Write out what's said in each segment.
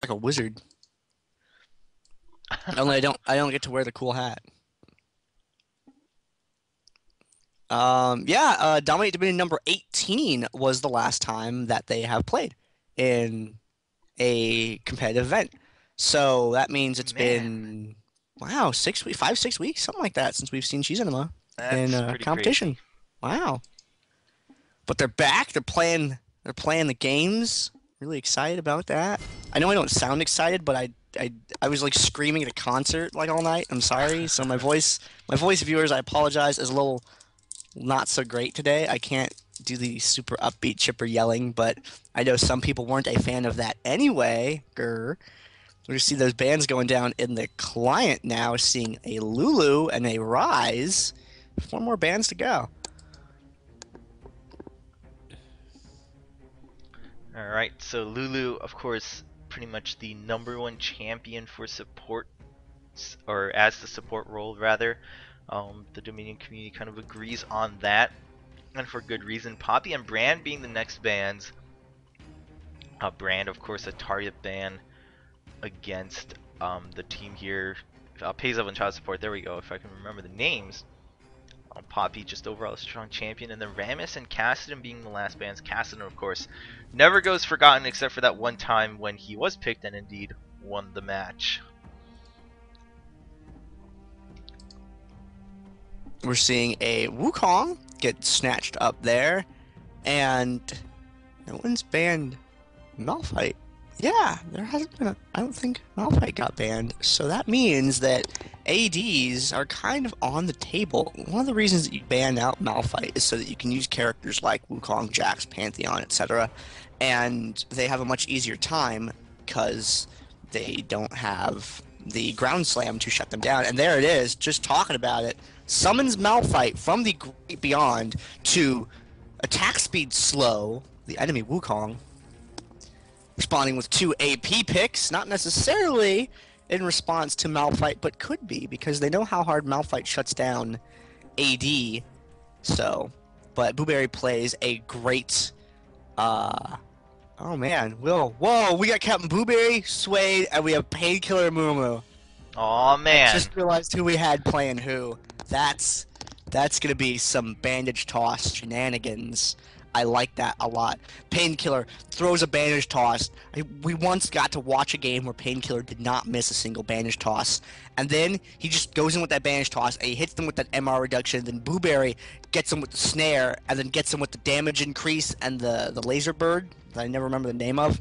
like a wizard. Only I don't get to wear the cool hat. Yeah, Dominate Dominion number 18 was the last time that they have played in a competitive event. So that means it's Man, been, wow, 6 weeks, 5, 6 weeks, something like that since we've seen Shizunuma in that's pretty competition. crazy. Wow. But they're back. They're playing the games. Really excited about that. I know I don't sound excited, but I was like screaming at a concert like all night. I'm sorry. So my voice viewers, I apologize, is a little not so great today. I can't do the super upbeat chipper yelling, but I know some people weren't a fan of that anyway. Grr. We see those bands going down in the client now, seeing a Lulu and a Rise. Four more bands to go. Alright, so Lulu, of course, pretty much the #1 champion for support, or as the support role, rather. The Dominion community kind of agrees on that, and for good reason. Poppy and Brand being the next bands. Brand, of course, a target ban against the team here. Pays and Child Support, there we go, if I can remember the names. Poppy just overall a strong champion, and then Ramus and Cassidon being the last bands. Cassidon, of course, never goes forgotten except for that one time when he was picked and indeed won the match. We're seeing a Wukong get snatched up there, and no one's banned Malphite. Yeah, there hasn't been I don't think Malphite got banned, so that means that ADs are kind of on the table. One of the reasons that you ban out Malphite is so that you can use characters like Wukong, Jax, Pantheon, etc., and they have a much easier time because they don't have the ground slam to shut them down. And there it is, just talking about it. Summons Malphite from the Great Beyond to attack speed slow the enemy Wukong, responding with two AP picks, not necessarily in response to Malphite, but could be because they know how hard Malphite shuts down AD. So, but Booberry plays a great. Oh man, whoa, we got Captain Booberry, Suede, and we have Painkiller Mumu. Aw, I man. just realized who we had playing who. That's that's gonna be some bandage toss shenanigans. I like that a lot. Painkiller throws a bandage toss. We once got to watch a game where Painkiller did not miss a single bandage toss, and then he just goes in with that bandage toss and he hits them with that MR reduction. Then Booberry gets him with the snare, and then gets him with the damage increase and the laser bird that I never remember the name of,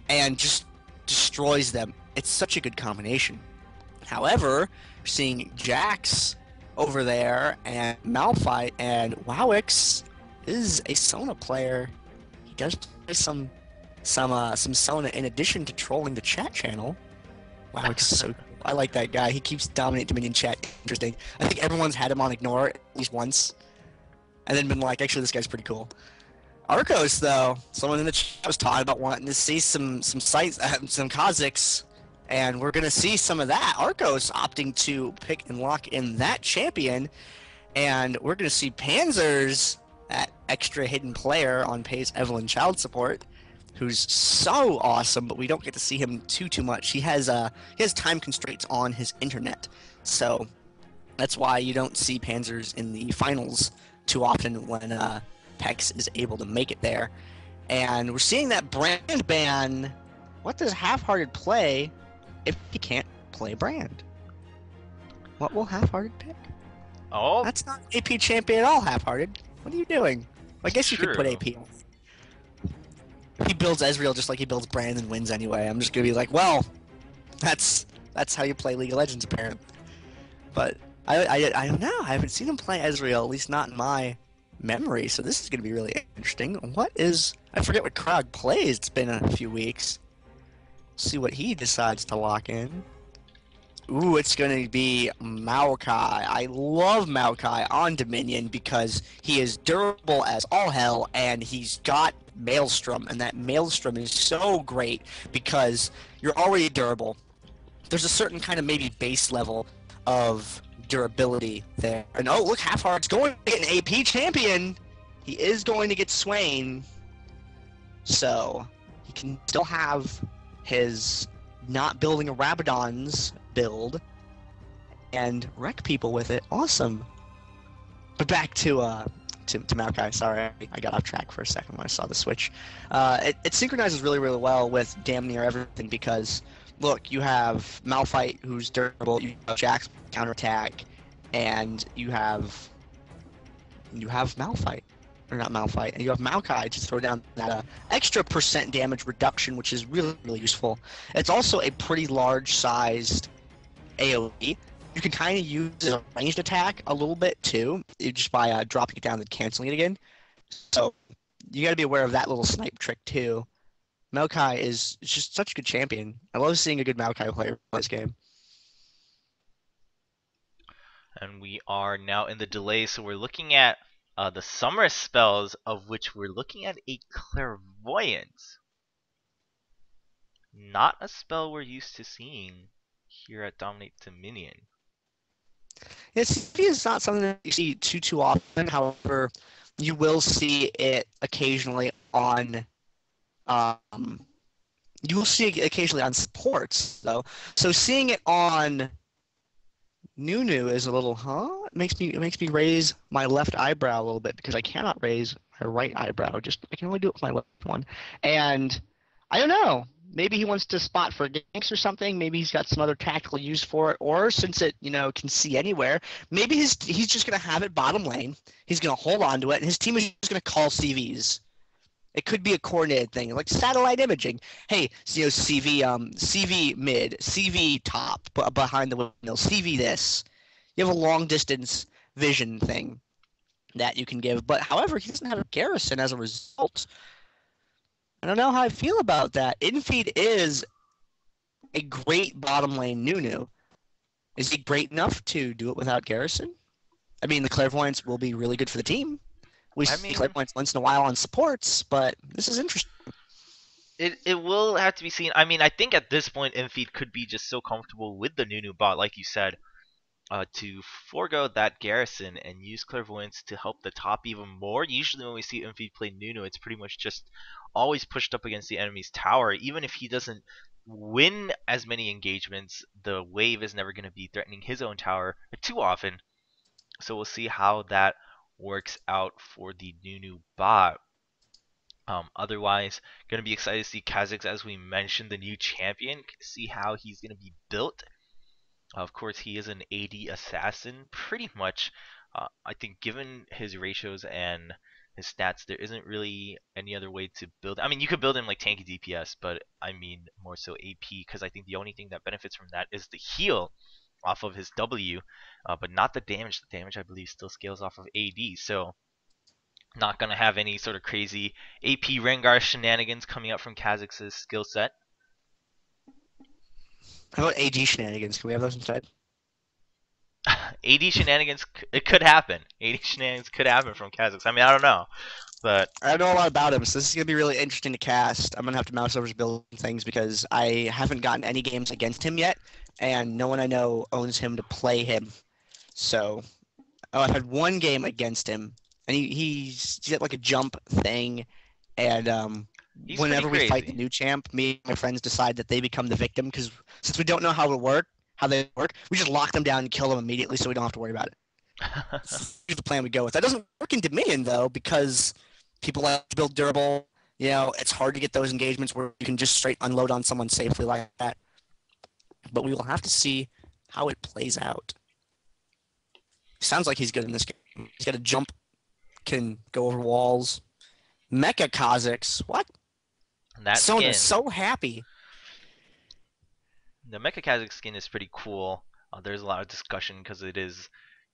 and just destroys them. It's such a good combination. However, seeing Jax over there and Malphite and Wowix is a Sona player. He does play some Sona in addition to trolling the chat channel. Wowix is so cool. I like that guy. He keeps Dominate Dominion chat interesting. I think everyone's had him on ignore at least once, and then been like, actually, this guy's pretty cool. Arcos, though, someone in the chat was talking about wanting to see some sites, some Kazakhs, and we're gonna see some of that. Arcos opting to pick and lock in that champion, and we're gonna see Panzers, that extra hidden player on Pay's Evelyn Child Support, who's so awesome, but we don't get to see him too much. He has time constraints on his internet, so that's why you don't see Panzers in the finals too often when PECS is able to make it there. And we're seeing that Brand ban. What does Half-Hearted play if he can't play Brand? What will Half-Hearted pick? Oh, That's not AP champion at all, Half-Hearted. What are you doing? I guess you could put true. AP on. If he builds Ezreal just like he builds Brand and wins anyway, I'm just gonna be like, well, that's how you play League of Legends apparently. But I don't know. I haven't seen him play Ezreal, at least not in my memory. So this is going to be really interesting. I forget what Krog plays. It's been a few weeks. See what he decides to lock in. Ooh, it's going to be Maokai. I love Maokai on Dominion because he is durable as all hell, and he's got Maelstrom, and that Maelstrom is so great because you're already durable. There's a certain kind of maybe base level of durability there. And oh, look, Half-Heart's going to get an AP champion. He is going to get Swain, so he can still have his not building a Rabadon's build and wreck people with it. Awesome. But back to Maokai. Sorry, I got off track for a second when I saw the switch. It synchronizes really, really well with damn near everything because, look, you have Malphite who's durable, you have Jax counterattack, and you have Malphite. Or not Malphite, and you have Maokai to throw down that extra percent damage reduction, which is really, really useful. It's also a pretty large-sized AoE. You can kind of use it as a ranged attack a little bit too, just by dropping it down and canceling it again. So you got to be aware of that little snipe trick too. Maokai is just such a good champion. I love seeing a good Maokai player play this game. And we are now in the delay, so we're looking at the summer spells, of which we're looking at a clairvoyance. Not a spell we're used to seeing here at Dominate Dominion. Yeah, CV is not something that you see too often. However, you will see it occasionally on you will see it occasionally on supports though. So seeing it on Nunu is a little, it makes me raise my left eyebrow a little bit because I cannot raise my right eyebrow. Just I can only do it with my left one. And I don't know. Maybe he wants to spot for ganks or something. Maybe he's got some other tactical use for it. Or since it, can see anywhere, maybe he's just gonna have it bottom lane. He's gonna hold on to it, and his team is just gonna call CVs. It could be a coordinated thing, like satellite imaging. Hey, CV mid, CV top, behind the windmill, CV this. You have a long distance vision thing that you can give. But however, he doesn't have a garrison as a result. I don't know how I feel about that. Infeed is a great bottom lane Nunu. Is he great enough to do it without garrison? I mean, the clairvoyance will be really good for the team. We I see mean, clairvoyance once in a while on supports, but this is interesting. it will have to be seen. I mean, I think at this point, Infeed could be just so comfortable with the Nunu bot, like you said, to forego that garrison and use clairvoyance to help the top even more. Usually, when we see Infeed play Nunu, it's pretty much just always pushed up against the enemy's tower. Even if he doesn't win as many engagements, the wave is never going to be threatening his own tower too often. So we'll see how that works out for the Nunu bot. Otherwise, going to be excited to see Kha'Zix, as we mentioned, the new champion, see how he's going to be built. Of course, he is an AD assassin, pretty much. I think given his ratios and his stats, there isn't really any other way to build. I mean, you could build him like tanky DPS, but I mean more so AP, because I think the only thing that benefits from that is the heal off of his W, but not the damage. The damage, I believe, still scales off of AD, so not going to have any sort of crazy AP Rengar shenanigans coming up from Kha'Zix's skill set. How about AG shenanigans? Can we have those instead? AD shenanigans, it could happen. AD shenanigans could happen from Kha'Zix. I mean, I don't know, but I don't know a lot about him, so this is gonna be really interesting to cast. I'm gonna have to mouse over his build things because I haven't gotten any games against him yet, and no one I know owns him to play him. So, I've had one game against him, and he's got like a jump thing, and he's pretty whenever we fight the crazy. new champ, me and my friends decide that they become the victim because since we don't know how they work, we just lock them down and kill them immediately, so we don't have to worry about it. Here's the plan we go with. That doesn't work in Dominion though because people like to build durable. It's hard to get those engagements where you can just straight unload on someone safely like that. But we will have to see how it plays out. Sounds like he's good in this game. He's got a jump, can go over walls. Mecha Kha'Zix. What? That Sona's skin, so happy. the Mecha Kha'Zix skin is pretty cool. There's a lot of discussion because it is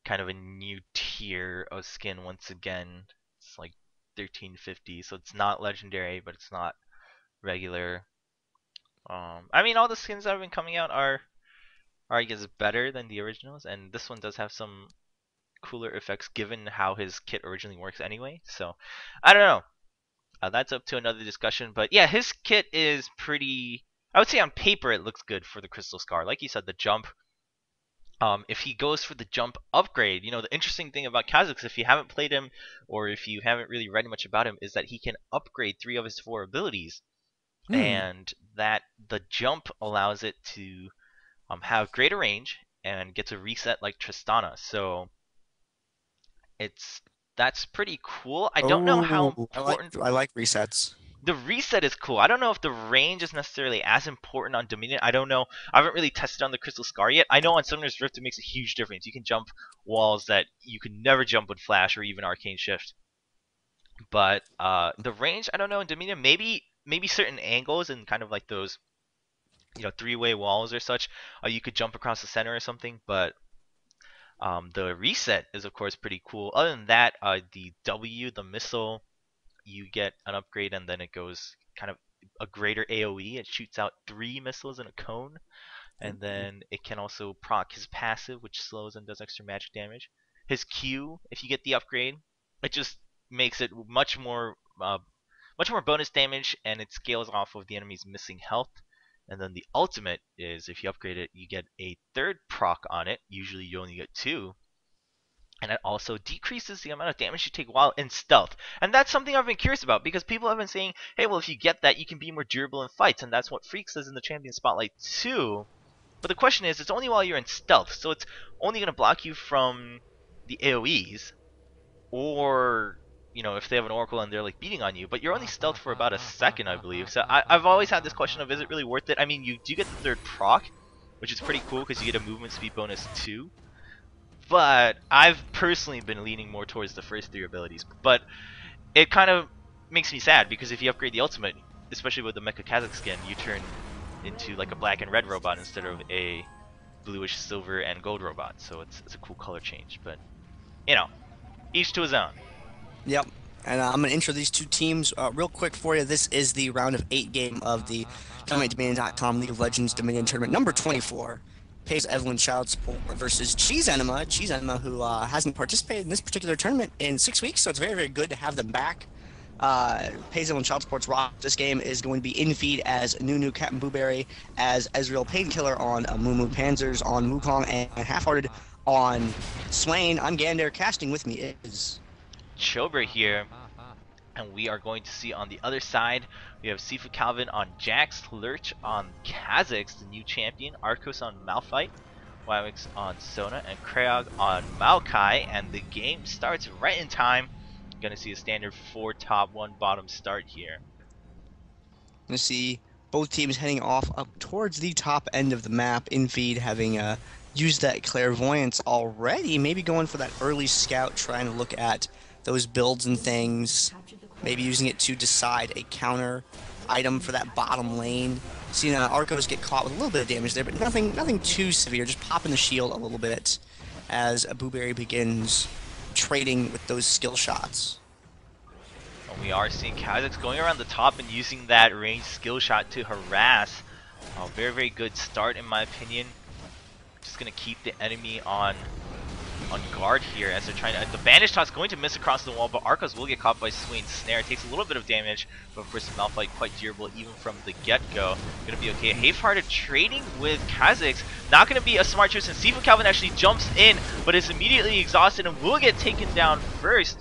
kind of a new tier of skin once again. It's like 1350, so it's not legendary, but it's not regular. I mean, all the skins that have been coming out are I guess better than the originals, and this one does have some cooler effects given how his kit originally works anyway. So I don't know. That's up to another discussion. But yeah, his kit is pretty. I would say on paper it looks good for the Crystal Scar. Like you said, the jump. If he goes for the jump upgrade, the interesting thing about Kha'Zix, if you haven't played him or if you haven't really read much about him, is that he can upgrade 3 of his 4 abilities Hmm. and that the jump allows it to have greater range and gets a reset like Tristana. So it's that's pretty cool. I don't know how Oh, important I like resets. the reset is cool. I don't know if the range is necessarily as important on Dominion. I don't know. I haven't really tested on the Crystal Scar yet. I know on Summoner's Rift it makes a huge difference. You can jump walls that you could never jump with Flash or even Arcane Shift. But the range, I don't know in Dominion. Maybe certain angles and kind of like those three-way walls or such. You could jump across the center or something. But the reset is of course pretty cool. Other than that, the missile, you get an upgrade and then it goes kind of a greater AoE. It shoots out 3 missiles in a cone, and then it can also proc his passive, which slows and does extra magic damage. His Q, if you get the upgrade, it just makes it much more bonus damage, and it scales off of the enemy's missing health. And then the ultimate is if you upgrade it, you get a third proc on it. Usually you only get 2, and it also decreases the amount of damage you take while in stealth. And that's something I've been curious about because people have been saying, hey, well, if you get that, you can be more durable in fights, and that's what Freak says in the Champion Spotlight too. But the question is, it's only while you're in stealth, so it's only going to block you from the AoEs, or if they have an Oracle and they're like beating on you, but you're only stealth for about a second, I believe. So I've always had this question of, is it really worth it? I mean, you do get the third proc, which is pretty cool because you get a movement speed bonus too. But I've personally been leaning more towards the first 3 abilities. But it kind of makes me sad because if you upgrade the ultimate, especially with the Mecha Kazakh skin, you turn into like a black and red robot instead of a bluish silver and gold robot. So it's a cool color change. But you know, each to his own. Yep. And I'm going to intro these two teams real quick for you. This is the round of 8 game of the DominateDominion.com League of Legends Dominion Tournament number 24. PECS Evelyn Child Sport versus Cheese Enema. Cheese Enema, who hasn't participated in this particular tournament in 6 weeks, so it's very, very good to have them back. PECS Evelyn Child Sports rock. This game is going to be in feed as Nunu Captain Blueberry, as Ezreal Painkiller on Mumu Panzers on Wukong, and Half-Hearted on Swain. I'm Gander. Casting with me is Chobra here, and we are going to see on the other side, we have Sifu Calvin on Jax, Lurch on Kha'Zix, the new champion, Arcos on Malphite, Wywix on Sona, and Kreog on Maokai, and the game starts right in time. Gonna see a standard 4 top 1 bottom start here. going to see both teams heading off up towards the top end of the map. In feed, having used that clairvoyance already, maybe going for that early scout, trying to look at those builds and things, maybe using it to decide a counter item for that bottom lane. Seeing Arcos get caught with a little bit of damage there, but nothing too severe, just popping the shield a little bit as Blueberry begins trading with those skill shots. And we are seeing Kha'Zix going around the top and using that ranged skill shot to harass. A very, very good start in my opinion. Just gonna keep the enemy on guard here as they're trying to. The bandage toss going to miss across the wall, but Arcos will get caught by Swain's snare. It takes a little bit of damage, but of course Malphite quite durable even from the get-go. Gonna be okay. Half-Hearted trading with Kha'Zix. Not gonna be a smart choice, and Sifu Calvin actually jumps in, but is immediately exhausted and will get taken down first.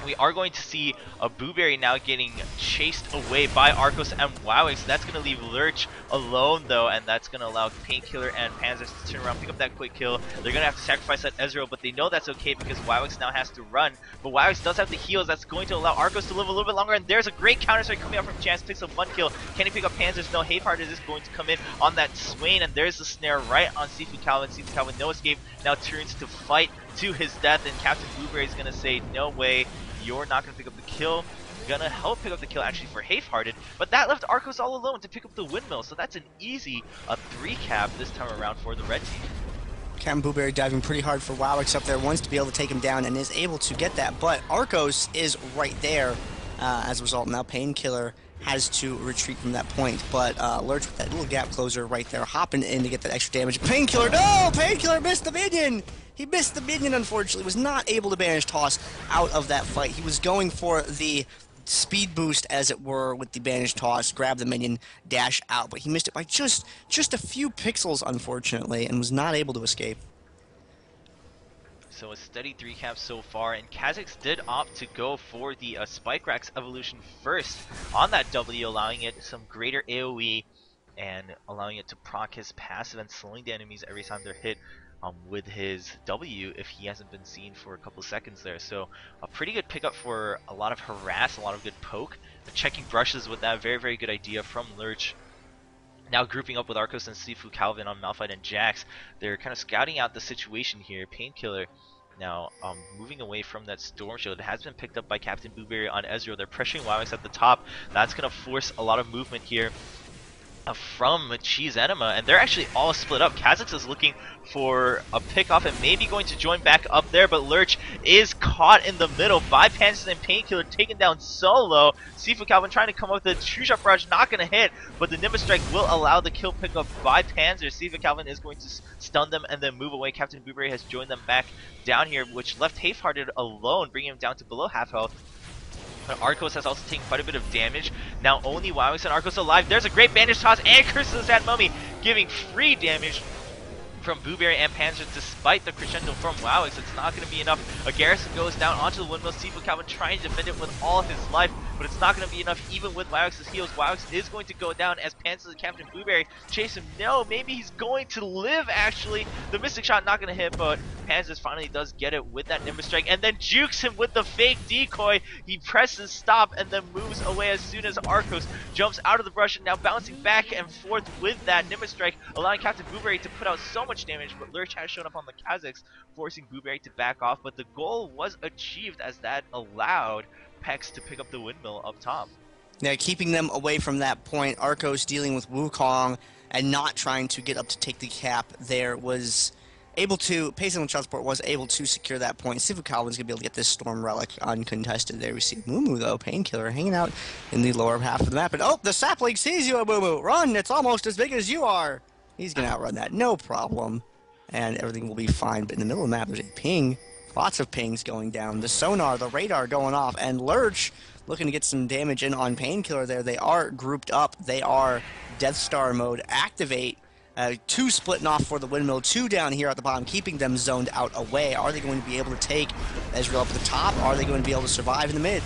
We are going to see a Blueberry now getting chased away by Arcos and Wowix. That's going to leave Lurch alone though, and that's going to allow Painkiller and Panzers to turn around, pick up that quick kill. They're going to have to sacrifice that Ezreal, but they know that's okay because Wowix now has to run. But Wowix does have the heals. That's going to allow Arcos to live a little bit longer, and there's a great counter strike coming out from Chance. Picks up 1 kill. Can he pick up Panzers? No. Half-Hearted is going to come in on that Swain, and there's the snare right on Sifu Calvin. Sifu Calvin, no escape, now turns to fight to his death, and Captain Blueberry is going to say, no way. You're not going to pick up the kill. Gonna help pick up the kill actually for Half-Hearted, but that left Arcos all alone to pick up the windmill, so that's an easy 3-cap this time around for the red team. Captain Blueberry diving pretty hard for Wowix up there, wants to be able to take him down and is able to get that, but Arcos is right there as a result. Now Painkiller has to retreat from that point, but Lurch with that little gap closer right there, hopping in to get that extra damage. Painkiller, no! Painkiller missed the minion! He missed the minion, unfortunately, was not able to banish toss out of that fight. He was going for the speed boost, as it were, with the banish toss, grab the minion, dash out, but he missed it by just a few pixels, unfortunately, and was not able to escape. So a steady 3 cap so far, and Kha'Zix did opt to go for the Spike Rack's evolution first on that W, allowing it some greater AoE and allowing it to proc his passive and slowing the enemies every time they're hit with his W if he hasn't been seen for a couple seconds there. So a pretty good pickup for a lot of harass, a lot of good poke. Checking brushes with that, very, very good idea from Lurch. Now grouping up with Arcos and Sifu Calvin on Malphite and Jax, they're kind of scouting out the situation here. Painkiller now moving away from that Storm Shield. It has been picked up by Captain Blueberry on Ezreal. They're pressuring WildX at the top. That's going to force a lot of movement here from Cheese Enema, and they're actually all split up. Kha'Zix is looking for a pick-off and maybe going to join back up there, but Lurch is caught in the middle by Panzer and Painkiller, taken down solo. Sifu Calvin trying to come up with the True Shot Barrage, not going to hit, but the Nimbus Strike will allow the kill pickup by Panzer. Sifu Calvin is going to stun them and then move away. Captain Blueberry has joined them back down here, which left Half-Hearted alone, bringing him down to below half health. But Arcos has also taken quite a bit of damage. Now only WildX and Arcos alive. There's a great bandage toss and Curse of the Sad Mummy giving free damage from Blueberry and Panzer despite the crescendo from WildX. It's not going to be enough. A Garrison goes down onto the windmill. Sifu Calvin trying to defend it with all of his life, but it's not going to be enough even with WildX's heals. WildX is going to go down as Panzer and Captain Blueberry chase him. No, maybe he's going to live actually. The Mystic Shot not going to hit, but Panzer finally does get it with that Nimbus Strike and then jukes him with the fake decoy. He presses stop and then moves away as soon as Arcos jumps out of the brush and now bouncing back and forth with that Nimbus Strike, allowing Captain Blueberry to put out so much damage, but Lurch has shown up on the Kha'Zix, forcing Blueberry to back off, but the goal was achieved as that allowed PECS to pick up the windmill up top. Yeah, keeping them away from that point. Arcos dealing with Wukong and not trying to get up to take the cap there was able to, Payson and Transport was able to secure that point. Sifu Calvin's going to be able to get this Storm Relic uncontested there. We see Moo though, Painkiller, hanging out in the lower half of the map. And oh, the sapling sees you, Moo. Run, it's almost as big as you are. He's going to outrun that, no problem. And everything will be fine. But in the middle of the map, there's a ping. Lots of pings going down. The sonar, the radar going off. And Lurch looking to get some damage in on Painkiller there. They are grouped up. They are Death Star mode. Activate. 2 splitting off for the windmill. 2 down here at the bottom, keeping them zoned out away. Are they going to be able to take Ezreal up at the top? Are they going to be able to survive in the mid?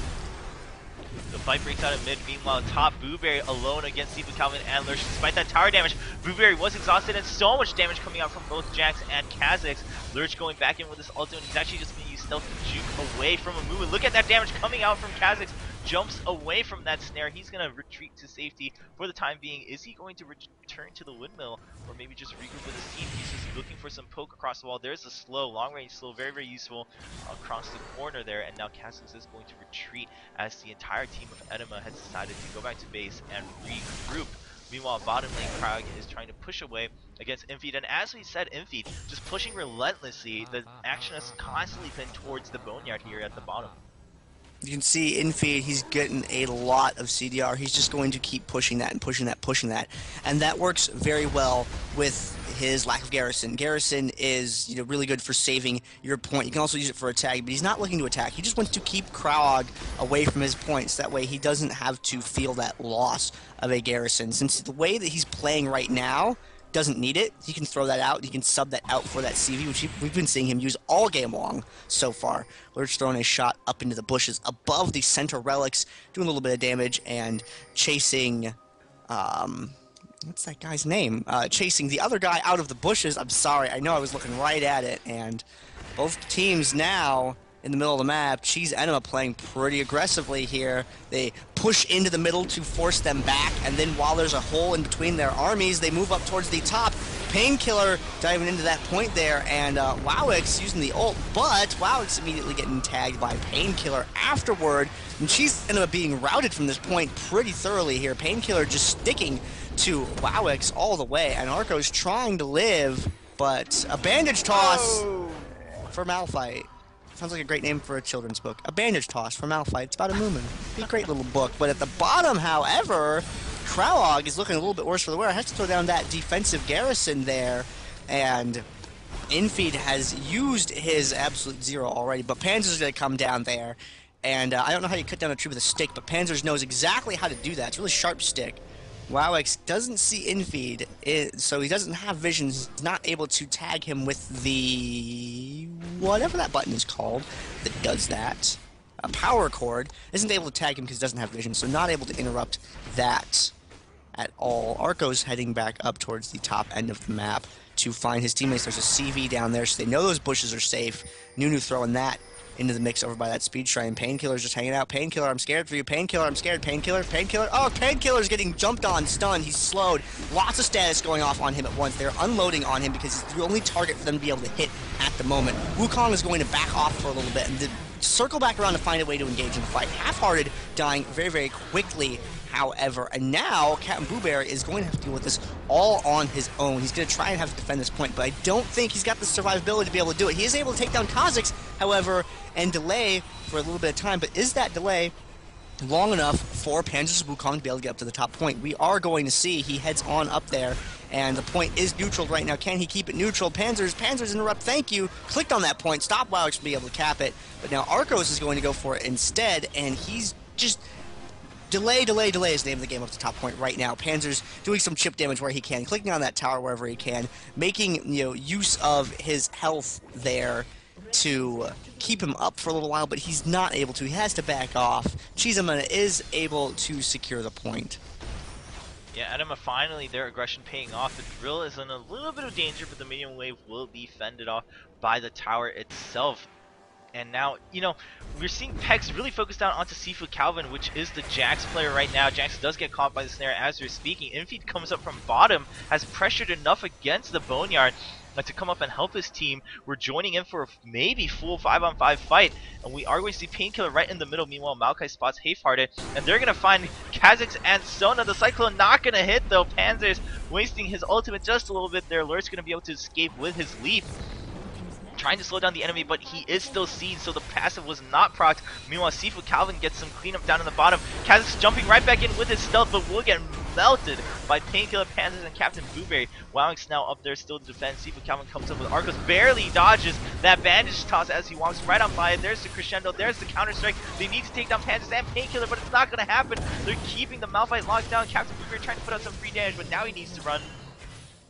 The fight breaks out at mid. Meanwhile, top Blueberry alone against Sifu Calvin and Lurch. Despite that tower damage, Blueberry was exhausted and so much damage coming out from both Jax and Kha'Zix. Lurch going back in with his ult, and he's actually just going to use stealth to juke away from a move. And look at that damage coming out from Kha'Zix. Jumps away from that snare. He's going to retreat to safety for the time being. Is he going to return to the windmill or maybe just regroup with his team? He's just looking for some poke across the wall. There's a slow, long-range slow, very, very useful across the corner there. And now Kha'Zix is going to retreat as the entire team of Enema has decided to go back to base and regroup. Meanwhile, bottom lane Krog is trying to push away against Infeed, and as we said, Infeed just pushing relentlessly. The action has constantly been towards the Boneyard here at the bottom. You can see Infeed, he's getting a lot of CDR. He's just going to keep pushing that and pushing that, pushing that. And that works very well with his lack of Garrison. Garrison is, you know, really good for saving your point. You can also use it for attack, but he's not looking to attack. He just wants to keep Krog away from his points. That way he doesn't have to feel that loss of a Garrison. Since the way that he's playing right now, doesn't need it, he can throw that out. He can sub that out for that CV, which we've been seeing him use all game long so far. Lurch throwing a shot up into the bushes above the center relics, doing a little bit of damage and chasing, what's that guy's name? Chasing the other guy out of the bushes. I'm sorry, I know I was looking right at it, and both teams now in the middle of the map. Cheese Enema playing pretty aggressively here. They push into the middle to force them back, and then while there's a hole in between their armies, they move up towards the top. Painkiller diving into that point there, and WowX using the ult, but WowX immediately getting tagged by Painkiller afterward, and Cheese Enema being routed from this point pretty thoroughly here. Painkiller just sticking to WowX all the way, and Arco's trying to live, but a bandage toss for Malphite. Sounds like a great name for a children's book. A bandage toss for Malphite. It's about a Moomin. Be a great little book. But at the bottom, however, Kralog is looking a little bit worse for the wear. Has to throw down that defensive Garrison there. And Infeed has used his absolute zero already. But Panzer's going to come down there. And I don't know how you cut down a tree with a stick, but Panzer knows exactly how to do that. It's a really sharp stick. WowX doesn't see Infeed, so he doesn't have visions. He's not able to tag him with the whatever that button is called that does that. Power Chord isn't able to tag him because he doesn't have vision, so not able to interrupt that at all. Arco's heading back up towards the top end of the map to find his teammates. There's a CV down there, so they know those bushes are safe. Nunu throwing that into the mix over by that speed shrine. Painkiller's just hanging out. Painkiller, I'm scared for you. Painkiller, I'm scared. Painkiller, Painkiller. Oh, Painkiller's getting jumped on, stunned. He's slowed. Lots of status going off on him at once. They're unloading on him because he's the only target for them to be able to hit at the moment. Wukong is going to back off for a little bit and circle back around to find a way to engage in the fight. Half-Hearted dying very, very quickly, however, and now Captain Blueberry is going to have to deal with this all on his own. He's going to try and have to defend this point, but I don't think he's got the survivability to be able to do it. He is able to take down Kha'Zix, however, and delay for a little bit of time, but is that delay long enough for Panzer's Wukong to be able to get up to the top point? We are going to see. He heads on up there, and the point is neutral right now. Can he keep it neutral? Panzer's interrupt, thank you. Clicked on that point, stop Wowix from being able to cap it, but now Arcos is going to go for it instead, and he's just... Delay is the name of the game up to top point right now. Panzer's doing some chip damage where he can, clicking on that tower wherever he can, making use of his health there to keep him up for a little while, but he's not able to. He has to back off. Chizamana is able to secure the point. Yeah, Enema finally, their aggression paying off. The drill is in a little bit of danger, but the medium wave will be fended off by the tower itself. And now, we're seeing PECS really focus down onto Sifu Calvin, which is the Jax player right now. Jax does get caught by the snare as we're speaking. Infeed comes up from bottom, has pressured enough against the Boneyard to come up and help his team. We're joining in for a maybe full 5-on-5 fight, and we are going to see Painkiller right in the middle. Meanwhile, Maokai spots Half-Hearted, and they're going to find Kha'Zix and Sona. The Cyclone not going to hit, though. Panzer's wasting his ultimate just a little bit there. Lurt's going to be able to escape with his leap, trying to slow down the enemy, but he is still seen, so the passive was not procced. Meanwhile, Sifu Calvin gets some cleanup down in the bottom. Kha'Zix jumping right back in with his stealth, but will get melted by Painkiller, Panzers, and Captain Blueberry. Wowix now up there still to defend. Sifu Calvin comes up with Arcos, barely dodges that bandage toss as he walks right on by it. There's the crescendo, there's the counter strike. They need to take down Panzers and Painkiller, but it's not going to happen. They're keeping the Malphite locked down. Captain Blueberry trying to put out some free damage, but now he needs to run,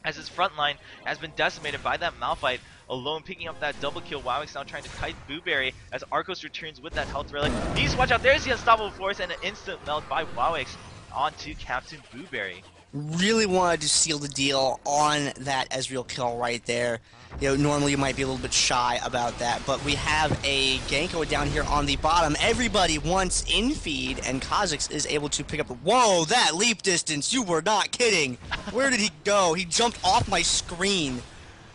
as his front line has been decimated by that Malphite. Alone picking up that double kill. Wowix now trying to kite Blueberry as Arcos returns with that health relic. Needs to watch out. There's the unstoppable force and an instant melt by Wowix onto Captain Blueberry. Really wanted to seal the deal on that Ezreal kill right there. Normally you might be a little bit shy about that, but we have a Ganko down here on the bottom. Everybody wants infeed, and Kha'Zix is able to pick up the... Whoa, that leap distance! You were not kidding! Where did he go? He jumped off my screen.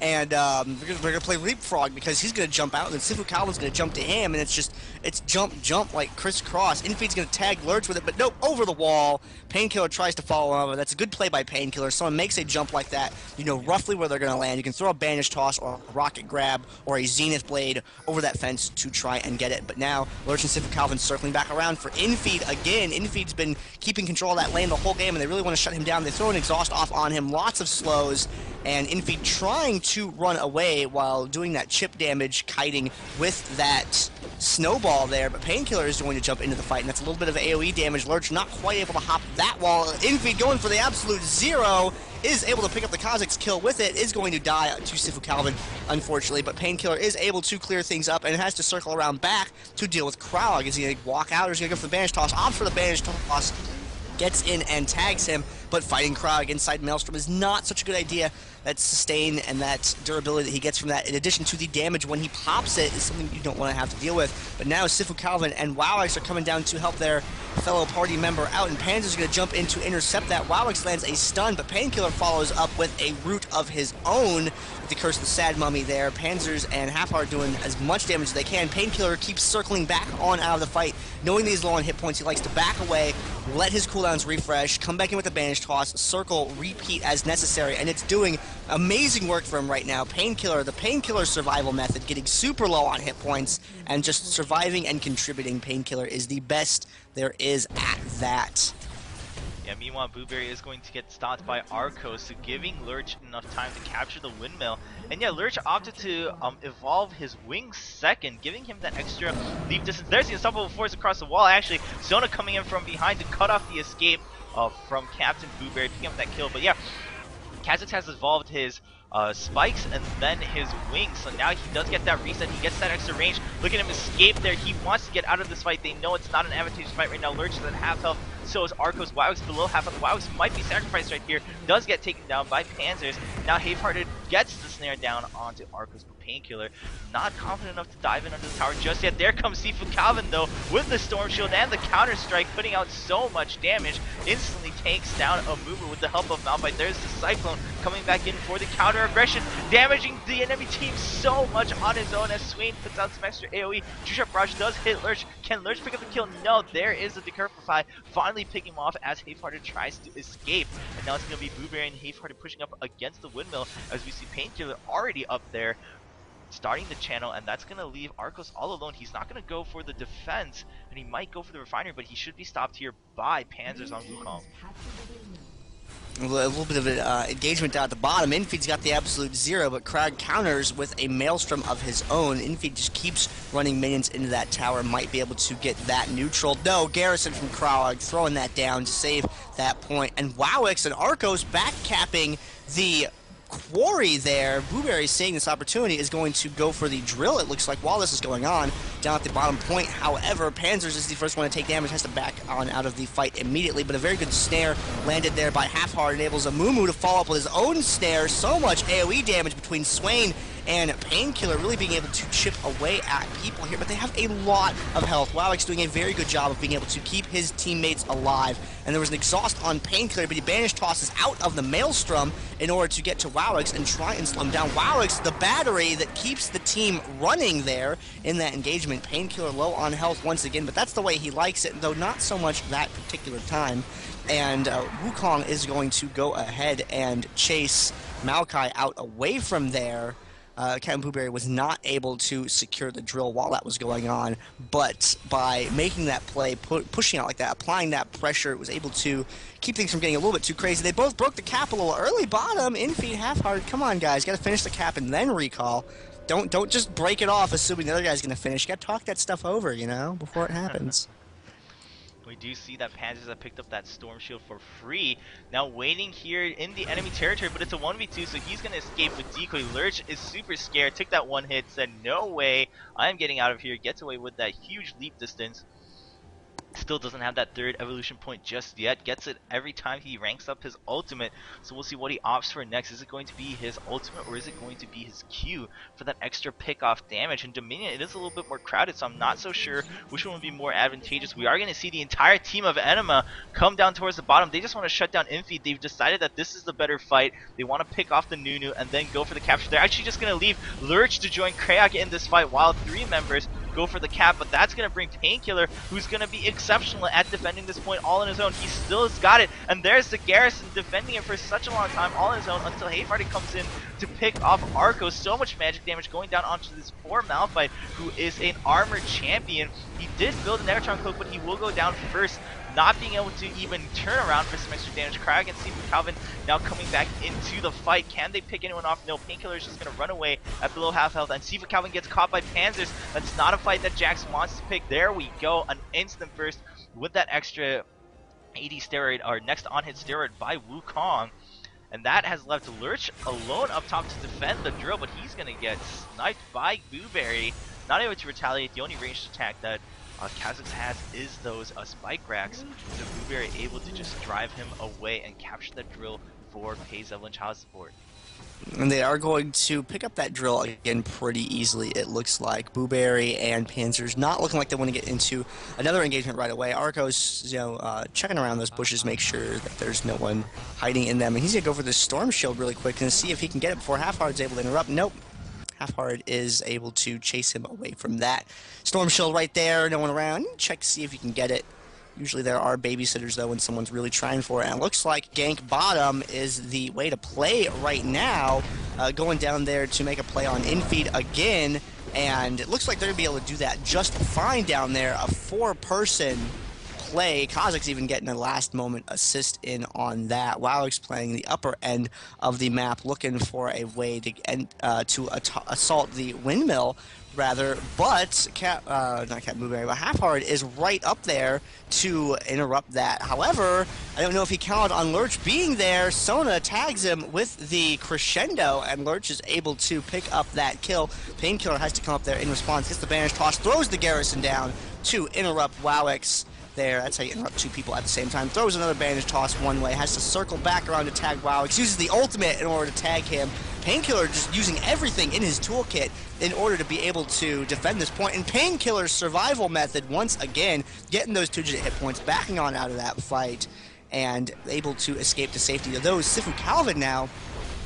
And we're going to play Leapfrog because he's going to jump out, and then Sifu Calvin's going to jump to him, and it's jump like crisscross. Infeed's going to tag Lurch with it, but nope, over the wall. Painkiller tries to follow on, but that's a good play by Painkiller. Someone makes a jump like that, you know roughly where they're going to land. You can throw a bandage toss or a rocket grab or a zenith blade over that fence to try and get it. But now Lurch and Sifu Calvin circling back around for Infeed again. Infeed's been keeping control of that lane the whole game, and they really want to shut him down. They throw an exhaust off on him, lots of slows, and Infeed trying to run away while doing that chip damage, kiting with that snowball there, but Painkiller is going to jump into the fight, and that's a little bit of AoE damage. Lurch not quite able to hop that wall. Infeed going for the absolute zero, is able to pick up the Kha'Zix kill with it, is going to die to Sifu Calvin, unfortunately, but Painkiller is able to clear things up and has to circle around back to deal with Krog. Is he going to walk out, or is he going to go for the bandage toss? Opts for the bandage toss, gets in and tags him, but fighting Krog inside Maelstrom is not such a good idea. That sustain and that durability that he gets from that, in addition to the damage when he pops it, is something you don't want to have to deal with. But now Sifu Calvin and Wowix are coming down to help their fellow party member out, and Panzer's going to jump in to intercept that. Wowix lands a stun, but Painkiller follows up with a root of his own with the Curse of the Sad Mummy there. Panzers and Half-Heart doing as much damage as they can. Painkiller keeps circling back on out of the fight. Knowing that he's low on hit points, he likes to back away, let his cooldowns refresh, come back in with a bandage toss, circle, repeat as necessary, and it's doing amazing work for him right now. Painkiller, the Painkiller survival method, getting super low on hit points and just surviving and contributing. Painkiller is the best there is at that. Yeah, meanwhile, Blueberry is going to get stopped by Arcos, so giving Lurch enough time to capture the windmill. And yeah, Lurch opted to evolve his wings second, giving him that extra leap distance. There's the unstoppable force across the wall, actually. Zona coming in from behind to cut off the escape from Captain Blueberry, picking up that kill. But yeah, Kha'Zix has evolved his spikes and then his wings. So now he does get that reset. He gets that extra range. Look at him escape there. He wants to get out of this fight. They know it's not an advantageous fight right now. Lurch is at half health. So is Arcos. Wowix below half health. Wowix might be sacrificed right here. Does get taken down by Panzers. Now Havehearted gets the snare down onto Arcos, but Painkiller not confident enough to dive in under the tower just yet. There comes Sifu Calvin though with the Storm Shield and the counter strike, putting out so much damage. Instantly takes down a mover with the help of Malphite. There's the Cyclone coming back in for the counter aggression, damaging the enemy team so much on his own as Swain puts out some extra AoE. True Barrage does hit Lurch. Can Lurch pick up the kill? No, there is the Decurify finally picking him off as Havehearted tries to escape. And now it's going to be Blueberry and Havehearted pushing up against the windmill as we see Painkiller already up there starting the channel, and that's going to leave Arcos all alone. He's not going to go for the defense, and he might go for the refinery, but he should be stopped here by Panzers on Wukong. A little bit of engagement down at the bottom. Infeed's got the absolute zero, but Krag counters with a Maelstrom of his own. Infeed just keeps running minions into that tower, might be able to get that neutral. No, Garrison from Krag throwing that down to save that point. And Wowix and Arcos backcapping the quarry there. Blueberry, seeing this opportunity, is going to go for the drill, it looks like, while this is going on down at the bottom point. However, Panzers is the first one to take damage, has to back on out of the fight immediately, but a very good snare landed there by Halfheart enables Amumu to follow up with his own snare. So much AoE damage between Swain and Painkiller really being able to chip away at people here, but they have a lot of health. Wowix doing a very good job of being able to keep his teammates alive, and there was an exhaust on Painkiller, but he banish tosses out of the Maelstrom in order to get to Wowix and try and slow him down. Wowix, the battery that keeps the team running there in that engagement. Painkiller low on health once again, but that's the way he likes it, though not so much that particular time. And Wukong is going to go ahead and chase Maokai out away from there. Captain Blueberry was not able to secure the drill while that was going on, but by making that play, pushing out like that, applying that pressure, it was able to keep things from getting a little bit too crazy. They both broke the cap a little early. Bottom, Infeed, Halfhearted. Come on, guys, got to finish the cap and then recall. Don't just break it off assuming the other guy's going to finish. You got to talk that stuff over, you know, before it happens. We do see that Panzers have picked up that Storm Shield for free. Now waiting here in the enemy territory, but it's a 1v2, so he's going to escape with Decoy. Lurch is super scared, took that one hit, said, no way, I'm getting out of here, gets away with that huge leap distance. Still doesn't have that third evolution point just yet. Gets it every time he ranks up his ultimate. So we'll see what he opts for next. Is it going to be his ultimate or is it going to be his Q for that extra pick off damage? And Dominion, it is a little bit more crowded, so I'm not so sure which one would be more advantageous. We are going to see the entire team of Enema come down towards the bottom. They just want to shut down Infeed. They've decided that this is the better fight. They want to pick off the Nunu and then go for the capture. They're actually just going to leave Lurch to join Krayak in this fight while 3 members go for the cap, but that's going to bring Painkiller, who's going to be exceptional at defending this point all on his own. He still has got it, and there's the Garrison defending it for such a long time all on his own until Havehearted comes in to pick off Arcos. So much magic damage going down onto this poor Malphite, who is an armored champion. He did build a Negatron Cloak, but he will go down first, not being able to even turn around for some extra damage. Krag and Stephen Calvin now coming back into the fight. Can they pick anyone off? No, Painkiller is just going to run away at below half health, and Stephen Calvin gets caught by Panzers. That's not a fight that Jax wants to pick. There we go, an instant first with that extra AD steroid, or next on hit steroid by Wukong. And that has left Lurch alone up top to defend the drill, but he's going to get sniped by Blueberry. Not able to retaliate. The only ranged attack that Kha'Zix has is those spike racks, so Blueberry able to just drive him away and capture that drill for Pays Evelyn Child Support. And they are going to pick up that drill again pretty easily, it looks like. Blueberry and Panzers not looking like they want to get into another engagement right away. Arcos, checking around those bushes, make sure that there's no one hiding in them. And he's going to go for the Storm Shield really quick and see if he can get it before Halfhearted's able to interrupt. Nope. Halfhearted is able to chase him away from that. Storm Shield right there, no one around. Check to see if you can get it. Usually there are babysitters, though, when someone's really trying for it. And it looks like gank bottom is the way to play right now. Going down there to make a play on Infeed again. And it looks like they're going to be able to do that just fine down there. A 4-person play. Kazakh's even getting a last moment assist in on that. Wowix playing the upper end of the map, looking for a way to assault the windmill, rather, but not Cat Blueberry, but Half-Hearted is right up there to interrupt that. However, I don't know if he counted on Lurch being there. Sona tags him with the crescendo, and Lurch is able to pick up that kill. Painkiller has to come up there in response, gets the banish toss, throws the Garrison down to interrupt Wowix there. That's how you interrupt two people at the same time. Throws another bandage toss one way, has to circle back around to tag Wowix, uses the ultimate in order to tag him. Painkiller just using everything in his toolkit in order to be able to defend this point. And Painkiller's survival method, once again, getting those 2-digit hit points, backing on out of that fight, and able to escape to safety. Those Sifu Calvin now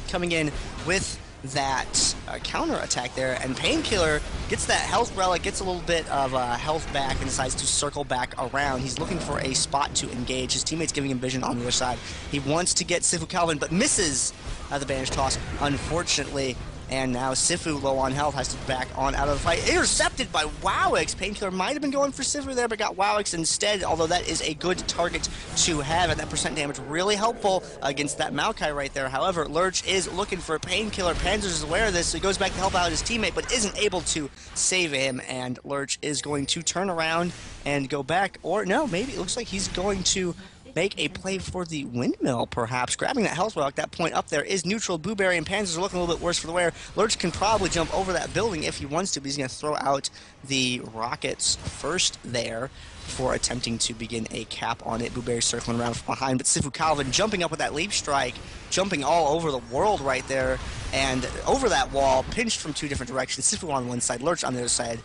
coming in with that counter attack there, and Painkiller gets that health relic, gets a little bit of health back, and decides to circle back around. He's looking for a spot to engage. His teammate's giving him vision on the other side. He wants to get Sifu Calvin, but misses the bandage toss, unfortunately. And now Sifu, low on health, has to back on out of the fight. Intercepted by Wowix. Painkiller might have been going for Sifu there, but got Wowix instead, although that is a good target to have, and that percent damage really helpful against that Maokai right there. However, Lurch is looking for Painkiller. Panzers is aware of this, so he goes back to help out his teammate, but isn't able to save him, and Lurch is going to turn around and go back. Or, no, maybe it looks like he's going to make a play for the windmill, perhaps. Grabbing that health relic, that point up there is neutral. Blueberry and Panzers are looking a little bit worse for the wear. Lurch can probably jump over that building if he wants to, but he's going to throw out the rockets first there for attempting to begin a cap on it. Blueberry circling around from behind, but Sifu Calvin jumping up with that leap strike, jumping all over the world right there, and over that wall, pinched from two different directions. Sifu on one side, Lurch on the other side.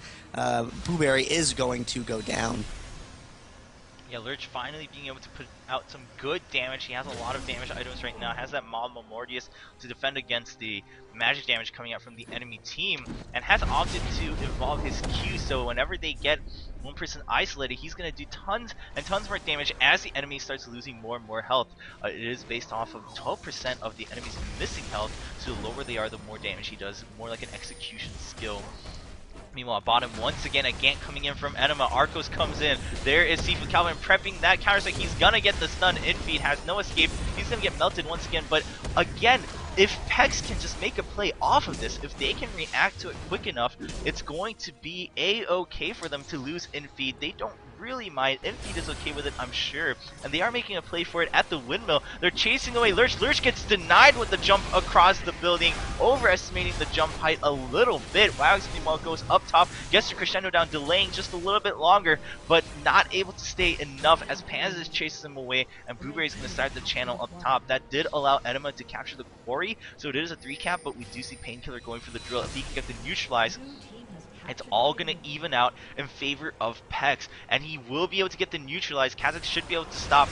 Blueberry is going to go down. Yeah, Lurch finally being able to put out some good damage. He has a lot of damage items right now. Has that Maul Memordius to defend against the magic damage coming out from the enemy team, and has opted to evolve his Q, so whenever they get one person isolated, he's going to do tons and tons more damage as the enemy starts losing more and more health. It is based off of 12% of the enemy's missing health, so the lower they are, the more damage he does. More like an execution skill. Meanwhile, bottom, once again, a gank coming in from Enema. Arcos comes in. There is Sifu Calvin prepping that counter strike. He's gonna get the stun. Infeed has no escape. He's gonna get melted once again. But again, if PECS can just make a play off of this, if they can react to it quick enough, it's going to be a-okay for them to lose Infeed. They don't really mind. Infeed is okay with it, I'm sure. And they are making a play for it at the windmill. They're chasing away Lurch. Lurch gets denied with the jump across the building, overestimating the jump height a little bit. Wowix meanwhile goes up top, gets the crescendo down, delaying just a little bit longer, but not able to stay enough as Panzers chases him away, and Blueberry's going to start the channel up top. That did allow Enema to capture the quarry, so it is a 3-cap, but we do see Painkiller going for the drill. If he can get the neutralize, it's all going to even out in favor of PECS, and he will be able to get the neutralize. Kazakh should be able to stop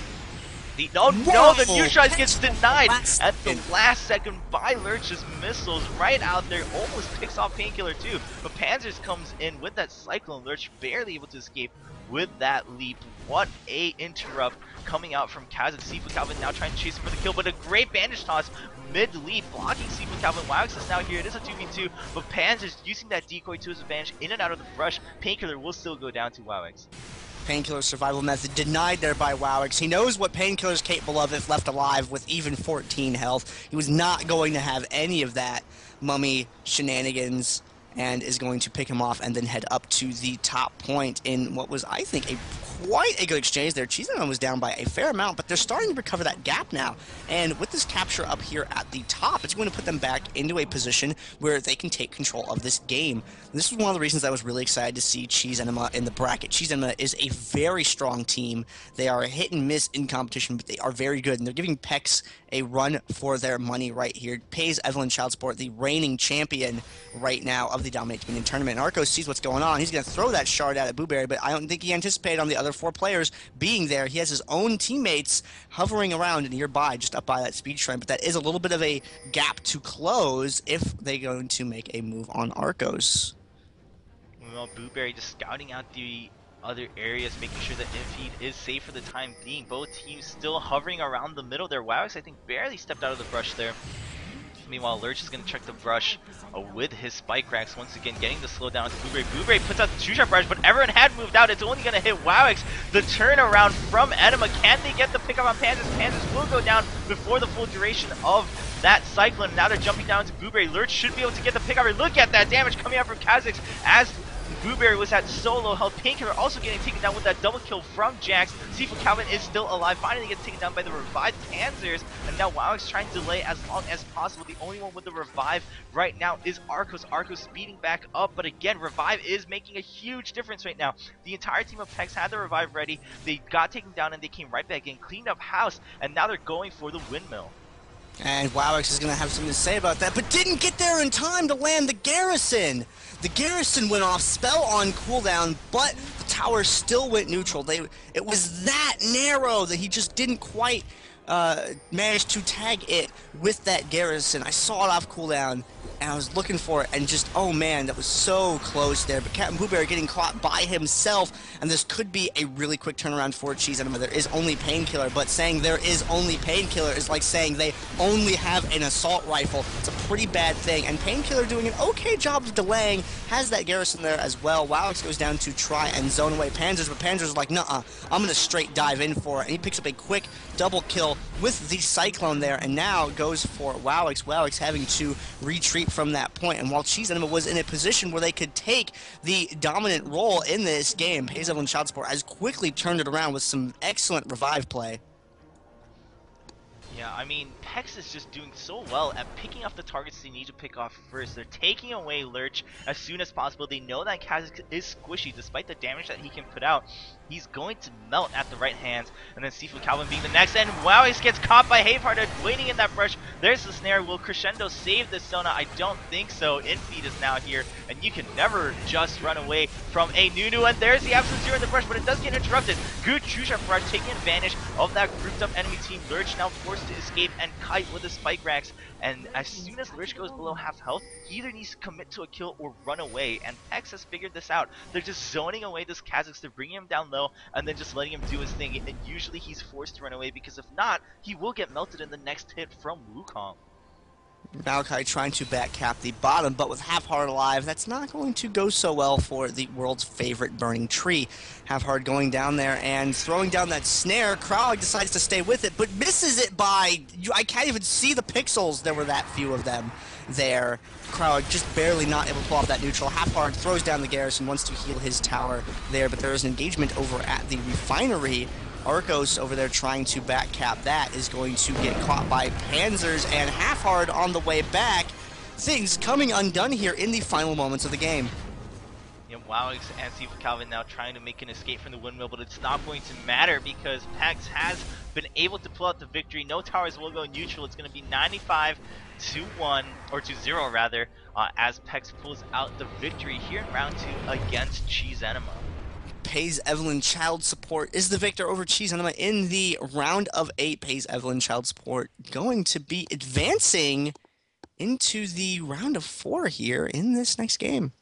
the... No, the neutralize gets denied at the last second by Lurch's missiles right out there. Almost picks off Painkiller too, but Panzers comes in with that Cyclone. Lurch barely able to escape with that leap. What a interrupt coming out from Kazakh. Sifu Calvin now trying to chase him for the kill, but a great bandage toss mid-leap, blocking Sifu Calvin. Wowix is now here. It is a 2v2, but Panzers using that decoy to his advantage in and out of the brush. Painkiller will still go down to Wowix. Painkiller's survival method denied there by Wowix. He knows what Painkiller's capable of if left alive with even 14 health. He was not going to have any of that mummy shenanigans, and is going to pick him off and then head up to the top point in what was, I think, quite a good exchange there. Cheeseman was down by a fair amount, but they're starting to recover that gap now. And with this capture up here at the top, it's going to put them back into a position where they can take control of this game. And this was one of the reasons I was really excited to see Cheese Enema in the bracket. Cheese Enema is a very strong team. They are hit and miss in competition, but they are very good. And they're giving PECS a run for their money right here. Pays Evelyn Childsport, the reigning champion right now of the Dominate Dominion tournament. And Arcos sees what's going on. He's going to throw that shard out at Blueberry, but I don't think he anticipated on the other 4 players being there. He has his own teammates hovering around nearby, just up by that speed shrine, but that is a little bit of a gap to close if they're going to make a move on Arcos. Well, Blueberry just scouting out the other areas, making sure that Infeed is safe for the time being. Both teams still hovering around the middle there. Wowix, I think, barely stepped out of the brush there. Meanwhile, Lurch is going to check the brush with his spike racks once again, getting the slowdown onto Blueberry. Blueberry puts out the two-shot brush, but everyone had moved out. It's only going to hit Wowix. The turnaround from Enema. Can they get the pickup on Panzers? Panzers will go down before the full duration of that Cyclone. Now they're jumping down to Blueberry. Lurch should be able to get the pickup. Look at that damage coming out from Kha'Zix as Blueberry was at solo health. Painkiller also getting taken down with that double kill from Jax. Seafood Calvin is still alive. Finally gets taken down by the revived Panzers. And now Wowix trying to delay as long as possible. The only one with the revive right now is Arcos. Arcos speeding back up. But again, revive is making a huge difference right now. The entire team of PECS had the revive ready. They got taken down and they came right back in, cleaned up house. And now they're going for the windmill. And Wowix is going to have something to say about that, but didn't get there in time to land the Garrison. The Garrison went off spell on cooldown, but the tower still went neutral. It was that narrow that he just didn't quite manage to tag it with that Garrison. I saw it off cooldown, and I was looking for it, and just, oh man, that was so close there. But Captain Blueberry getting caught by himself, and this could be a really quick turnaround for Cheese Enema. There is only Painkiller, but saying there is only Painkiller is like saying they only have an assault rifle. It's a pretty bad thing, and Painkiller doing an okay job of delaying, has that Garrison there as well. Wowix goes down to try and zone away Panzers, but Panzers is like, nuh-uh, I'm going to straight dive in for it, and he picks up a quick double kill with the Cyclone there, and now goes for Wowix. Wowix having to retreat from that point, and while Cheese Enema was in a position where they could take the dominant role in this game, PECS Evelyn Child Support has quickly turned it around with some excellent revive play. Yeah, I mean, PECS is just doing so well at picking off the targets they need to pick off first. They're taking away Lurch as soon as possible. They know that Kha'Zix is squishy despite the damage that he can put out. He's going to melt at the right hands. And then Seafood Calvin being the next. And Wowix gets caught by Haveheart waiting in that brush. There's the snare. Will Crescendo save this Sona? I don't think so. Infeed is now here. And you can never just run away from a Nunu. And there's the Absolute Zero in the brush, but it does get interrupted. Good Chusha Brush taking advantage of that grouped up enemy team. Lurch now forced to escape and kite with the spike racks. And as soon as Lurch goes below half health, he either needs to commit to a kill or run away. And PECS has figured this out. They're just zoning away this Kha'Zix. They're bringing him down low and then just letting him do his thing. And usually he's forced to run away because if not, he will get melted in the next hit from Wukong. Maokai trying to backcap the bottom, but with Half-Heart alive, that's not going to go so well for the world's favorite burning tree. Half-Heart going down there and throwing down that snare. Krallig decides to stay with it, but misses it by... I can't even see the pixels. There were that few of them there. Krallig just barely not able to pull off that neutral. Half-Heart throws down the Garrison, wants to heal his tower there, but there is an engagement over at the refinery. Arcos over there trying to backcap that is going to get caught by Panzers, and Half-Heart on the way back. Things coming undone here in the final moments of the game. Wowix and Seafood Calvin now trying to make an escape from the windmill, but it's not going to matter because PECS has been able to pull out the victory. No towers will go neutral. It's going to be 95-1, or to 0 rather, as PECS pulls out the victory here in round 2 against Cheese Enema. PECS Evelyn Child Support is the victor over Cheese Enema in the round of 8. PECS Evelyn Child Support going to be advancing into the round of 4 here in this next game.